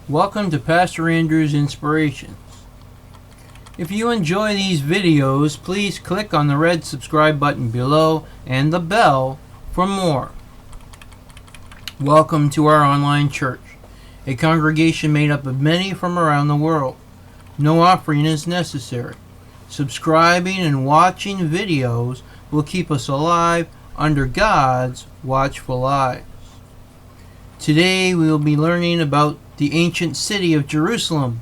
Welcome to Pastor Andrew's Inspirations. If you enjoy these videos, please click on the red subscribe button below and the bell for more. Welcome to our online church, a congregation made up of many from around the world. No offering is necessary. Subscribing and watching videos will keep us alive under God's watchful eyes. Today we will be learning about the ancient city of Jerusalem.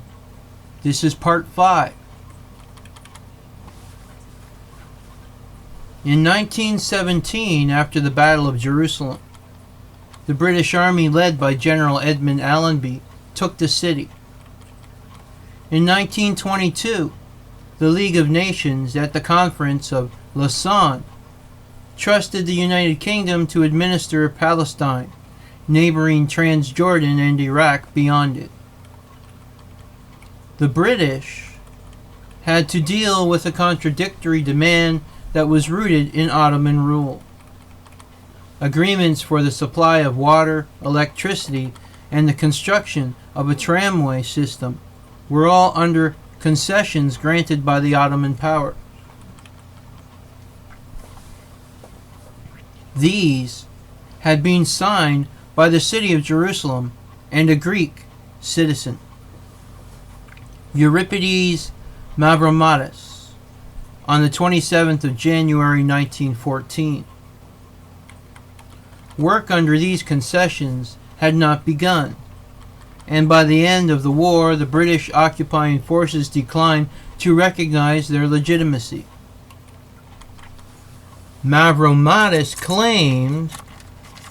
This is part 5. In 1917, after the Battle of Jerusalem, the British Army led by General Edmund Allenby took the city. In 1922, the League of Nations at the Conference of Lausanne trusted the United Kingdom to administer Palestine, neighbouring Transjordan and Iraq beyond it. The British had to deal with a contradictory demand that was rooted in Ottoman rule. Agreements for the supply of water, electricity, and the construction of a tramway system were all under concessions granted by the Ottoman power. These had been signed by the city of Jerusalem and a Greek citizen, Euripides Mavromatis, on the 27th of January 1914. Work under these concessions had not begun, and by the end of the war, the British occupying forces declined to recognize their legitimacy. Mavromatis claimed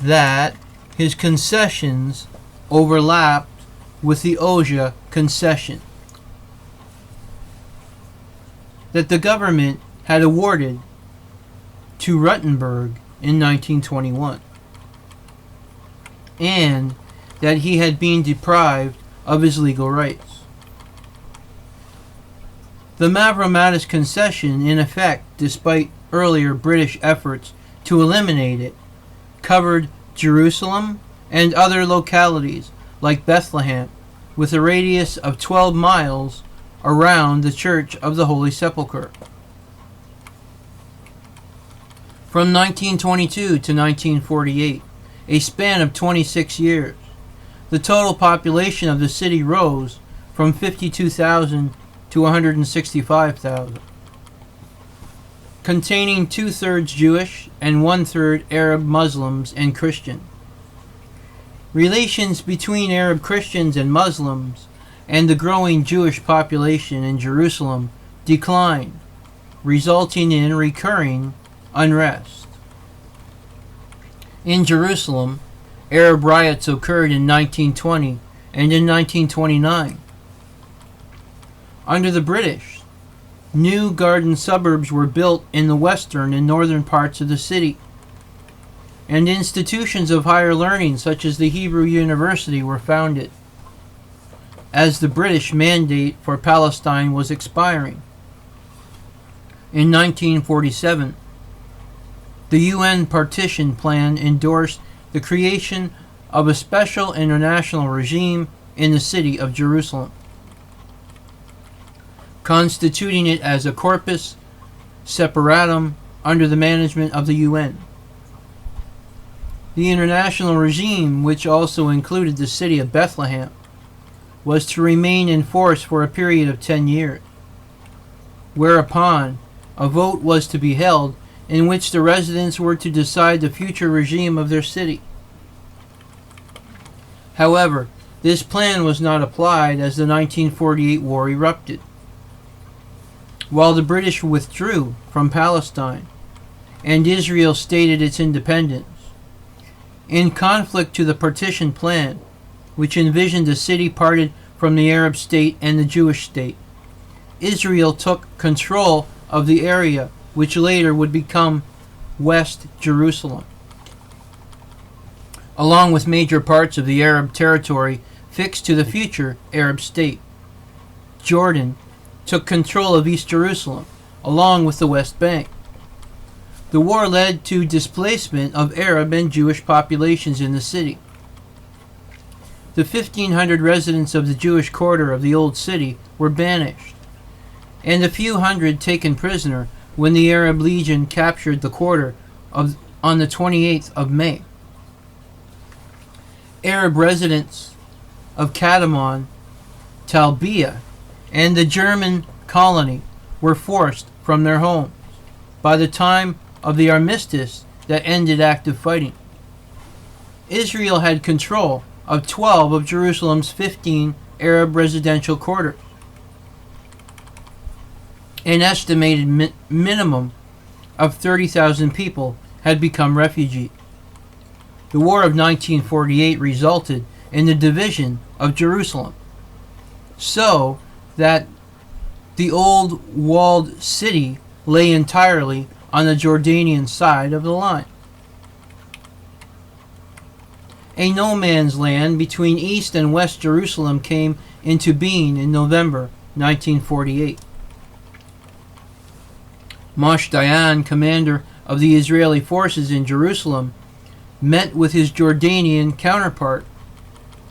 that his concessions overlapped with the Oja concession that the government had awarded to Ruttenberg in 1921, and that he had been deprived of his legal rights. The Mavromatis concession, in effect, despite earlier British efforts to eliminate it, covered Jerusalem and other localities like Bethlehem, with a radius of 12 miles around the Church of the Holy Sepulchre. From 1922 to 1948, a span of 26 years, the total population of the city rose from 52,000 to 165,000, containing 2/3 Jewish and 1/3 Arab Muslims and Christians. Relations between Arab Christians and Muslims and the growing Jewish population in Jerusalem declined, resulting in recurring unrest. In Jerusalem, Arab riots occurred in 1920 and in 1929. Under the British, new garden suburbs were built in the western and northern parts of the city, and institutions of higher learning such as the Hebrew University were founded, as the British mandate for Palestine was expiring. In 1947, the UN partition plan endorsed the creation of a special international regime in the city of Jerusalem, constituting it as a corpus separatum under the management of the UN. The international regime, which also included the city of Bethlehem, was to remain in force for a period of 10 years, whereupon a vote was to be held in which the residents were to decide the future regime of their city. However, this plan was not applied as the 1948 war erupted. While the British withdrew from Palestine and Israel stated its independence, in conflict to the partition plan, which envisioned a city parted from the Arab state and the Jewish state, Israel took control of the area which later would become West Jerusalem, along with major parts of the Arab territory fixed to the future Arab state. Jordan took control of East Jerusalem, along with the West Bank. The war led to displacement of Arab and Jewish populations in the city. the 1,500 residents of the Jewish quarter of the Old City were banished, and a few hundred taken prisoner when the Arab Legion captured the quarter on the 28th of May. Arab residents of Kadamon, Talbiya, and the German colony were forced from their homes by the time of the armistice that ended active fighting. Israel had control of 12 of Jerusalem's 15 Arab residential quarters. An estimated minimum of 30,000 people had become refugees. The War of 1948 resulted in the division of Jerusalem, so that the old walled city lay entirely on the Jordanian side of the line. A no man's land between East and West Jerusalem came into being in November 1948. Moshe Dayan, commander of the Israeli forces in Jerusalem, met with his Jordanian counterpart,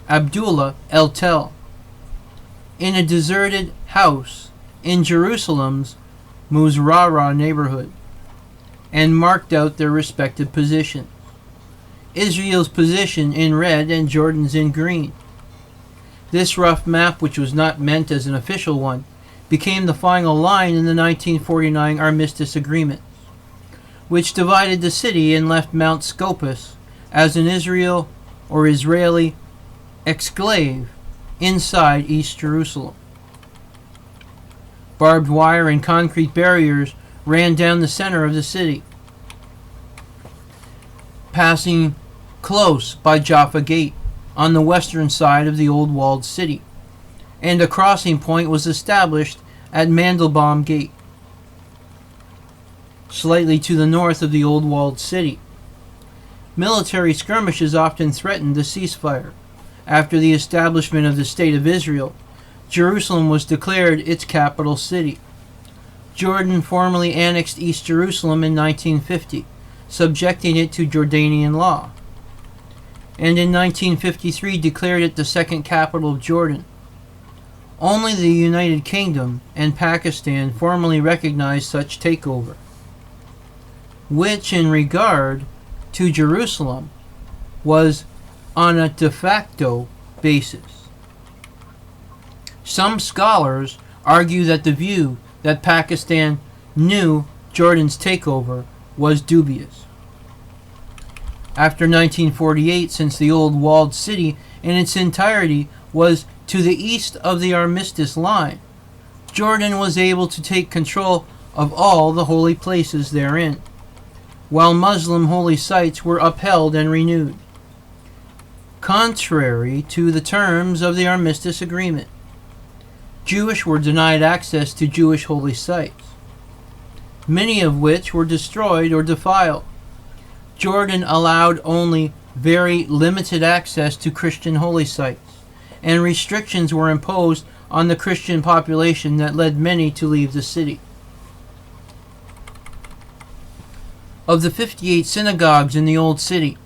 Abdullah El-Tel, in a deserted house in Jerusalem's Muzrara neighborhood, and marked out their respective positions. Israel's position in red and Jordan's in green. This rough map, which was not meant as an official one, became the final line in the 1949 Armistice Agreement, which divided the city and left Mount Scopus as an Israel or Israeli exclave inside East Jerusalem. Barbed wire and concrete barriers ran down the center of the city, passing close by Jaffa Gate on the western side of the old walled city, and a crossing point was established at Mandelbaum Gate, slightly to the north of the old walled city. Military skirmishes often threatened the ceasefire. After the establishment of the State of Israel, Jerusalem was declared its capital city. Jordan formally annexed East Jerusalem in 1950, subjecting it to Jordanian law, and in 1953 declared it the second capital of Jordan. Only the United Kingdom and Pakistan formally recognized such takeover, which in regard to Jerusalem was on a de facto basis. Some scholars argue that the view that Pakistan knew Jordan's takeover was dubious. After 1948, since the old walled city in its entirety was to the east of the armistice line, Jordan was able to take control of all the holy places therein, while Muslim holy sites were upheld and renewed, contrary to the terms of the armistice agreement. Jewish were denied access to Jewish holy sites, many of which were destroyed or defiled. Jordan allowed only very limited access to Christian holy sites, and restrictions were imposed on the Christian population that led many to leave the city. Of the 58 synagogues in the old city,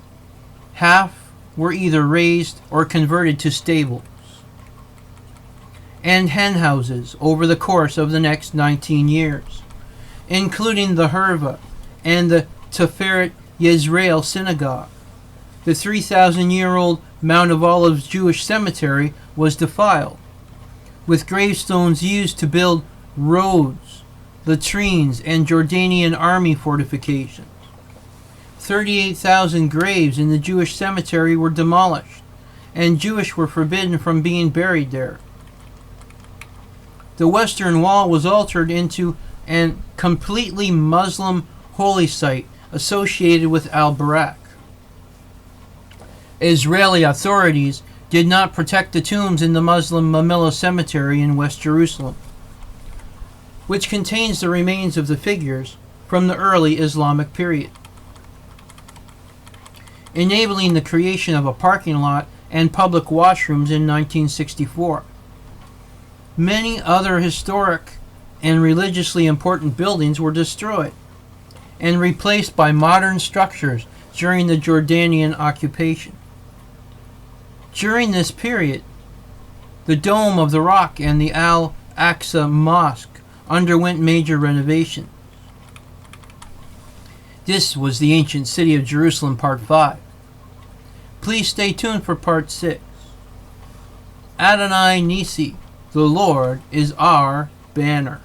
half were either razed or converted to stables and hen houses over the course of the next 19 years, including the Herva and the Tiferet Yisrael synagogue. The 3,000-year-old Mount of Olives Jewish cemetery was defiled, with gravestones used to build roads, latrines, and Jordanian army fortifications. 38,000 graves in the Jewish cemetery were demolished, and Jewish were forbidden from being buried there. The western wall was altered into a completely Muslim holy site associated with Al-Barak. Israeli authorities did not protect the tombs in the Muslim Mamilla Cemetery in West Jerusalem, which contains the remains of the figures from the early Islamic period, enabling the creation of a parking lot and public washrooms in 1964. Many other historic and religiously important buildings were destroyed and replaced by modern structures during the Jordanian occupation. During this period, the Dome of the Rock and the Al-Aqsa Mosque underwent major renovation. This was the ancient city of Jerusalem, Part 5. Please stay tuned for Part 6. Adonai Nisi, the Lord is our banner.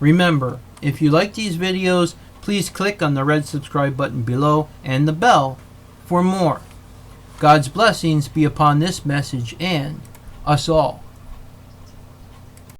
Remember, if you like these videos, please click on the red subscribe button below and the bell for more. God's blessings be upon this message and us all.